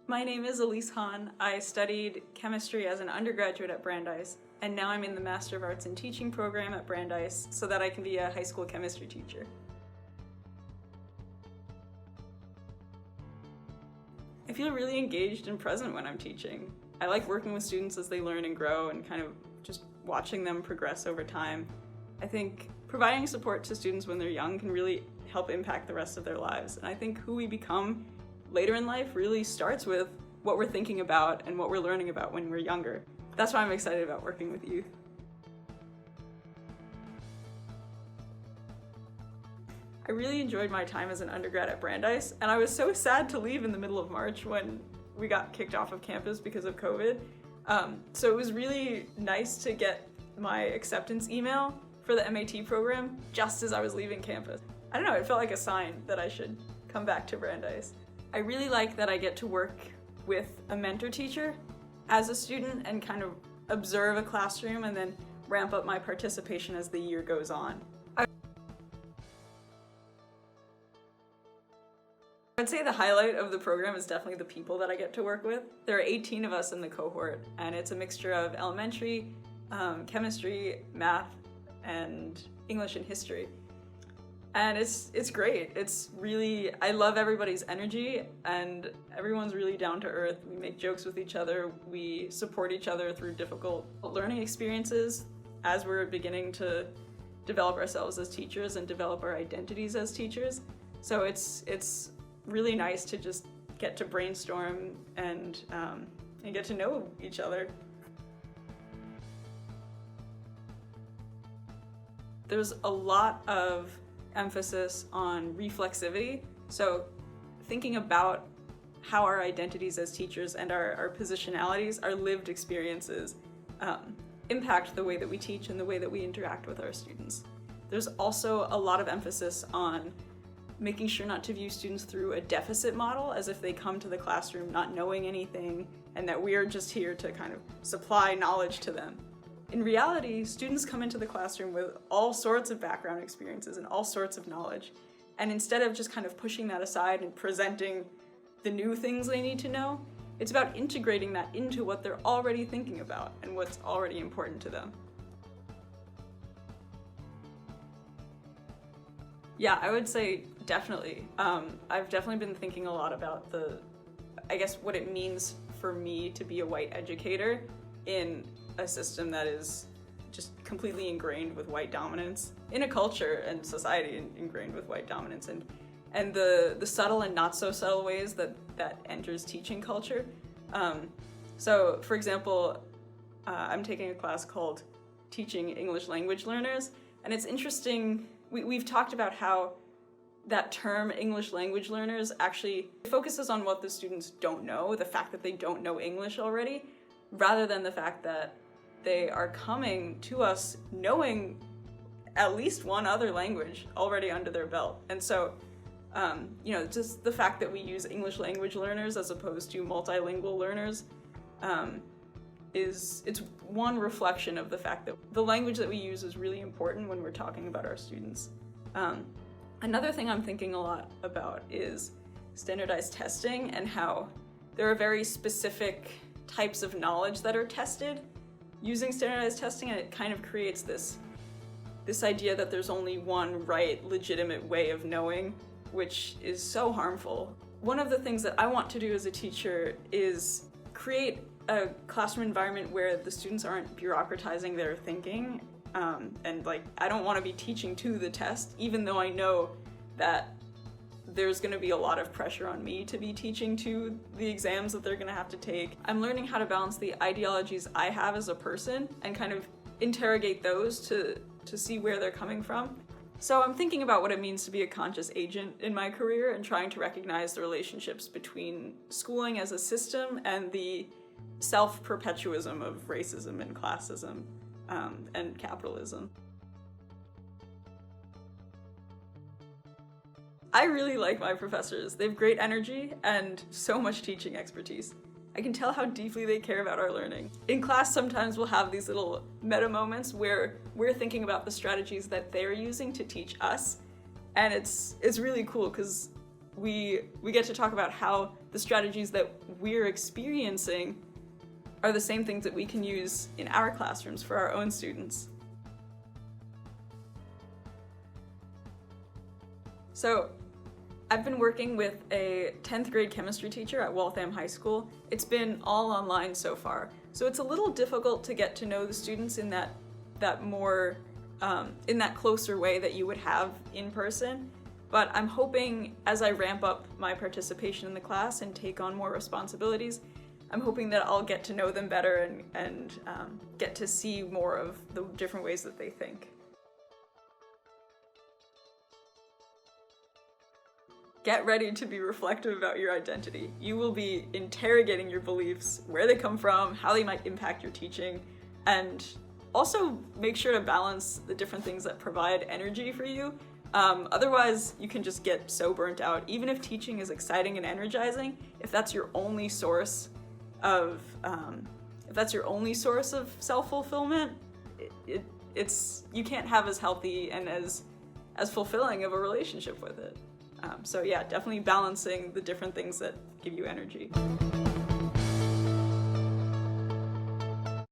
My name is Elyse Hahn. I studied chemistry as an undergraduate at Brandeis, and now I'm in the Master of Arts in Teaching program at Brandeis so that I can be a high school chemistry teacher. I feel really engaged and present when I'm teaching. I like working with students as they learn and grow and kind of just watching them progress over time. I think providing support to students when they're young can really help impact the rest of their lives. And I think who we become later in life really starts with what we're thinking about and what we're learning about when we're younger. That's why I'm excited about working with youth. I really enjoyed my time as an undergrad at Brandeis, and I was so sad to leave in the middle of March when we got kicked off of campus because of COVID. So it was really nice to get my acceptance email for the MAT program just as I was leaving campus. I don't know, it felt like a sign that I should come back to Brandeis. I really like that I get to work with a mentor teacher as a student and kind of observe a classroom and then ramp up my participation as the year goes on. I'd say the highlight of the program is definitely the people that I get to work with. There are 18 of us in the cohort, and it's a mixture of elementary, chemistry, math, and English and history. And it's great. It's really, I love everybody's energy, and everyone's really down to earth. We make jokes with each other. We support each other through difficult learning experiences as we're beginning to develop ourselves as teachers and develop our identities as teachers. So it's really nice to just get to brainstorm and get to know each other. There's a lot of emphasis on reflexivity, so thinking about how our identities as teachers and our positionalities, our lived experiences, impact the way that we teach and the way that we interact with our students. There's also a lot of emphasis on making sure not to view students through a deficit model as if they come to the classroom not knowing anything and that we are just here to kind of supply knowledge to them. In reality, students come into the classroom with all sorts of background experiences and all sorts of knowledge. And instead of just kind of pushing that aside and presenting the new things they need to know, it's about integrating that into what they're already thinking about and what's already important to them. Yeah, I would say definitely. I've definitely been thinking a lot about what it means for me to be a white educator in a system that is just completely ingrained with white dominance, in a culture and society ingrained with white dominance, and the subtle and not so subtle ways that enters teaching culture. So for example, I'm taking a class called Teaching English Language Learners, and it's interesting, we've talked about how that term English language learners actually focuses on what the students don't know, the fact that they don't know English already, rather than the fact that they are coming to us knowing at least one other language already under their belt. And so, just the fact that we use English language learners as opposed to multilingual learners, it's one reflection of the fact that the language that we use is really important when we're talking about our students. Another thing I'm thinking a lot about is standardized testing and how there are very specific types of knowledge that are tested using standardized testing, and it kind of creates this idea that there's only one right, legitimate way of knowing, which is so harmful. One of the things that I want to do as a teacher is create a classroom environment where the students aren't bureaucratizing their thinking, and I don't want to be teaching to the test, even though I know that there's going to be a lot of pressure on me to be teaching to the exams that they're going to have to take. I'm learning how to balance the ideologies I have as a person and kind of interrogate those to see where they're coming from. So I'm thinking about what it means to be a conscious agent in my career and trying to recognize the relationships between schooling as a system and the self-perpetuism of racism and classism and capitalism. I really like my professors. They have great energy and so much teaching expertise. I can tell how deeply they care about our learning. In class, sometimes we'll have these little meta moments where we're thinking about the strategies that they're using to teach us, and it's really cool because we get to talk about how the strategies that we're experiencing are the same things that we can use in our classrooms for our own students. So I've been working with a 10th grade chemistry teacher at Waltham High School. It's been all online so far, so it's a little difficult to get to know the students in that more in that closer way that you would have in person. But I'm hoping as I ramp up my participation in the class and take on more responsibilities, I'm hoping that I'll get to know them better and get to see more of the different ways that they think. Get ready to be reflective about your identity. You will be interrogating your beliefs, where they come from, how they might impact your teaching, and also make sure to balance the different things that provide energy for you. Otherwise, you can just get so burnt out. Even if teaching is exciting and energizing, if that's your only source of self-fulfillment, you can't have as healthy and as fulfilling of a relationship with it. So yeah, definitely balancing the different things that give you energy.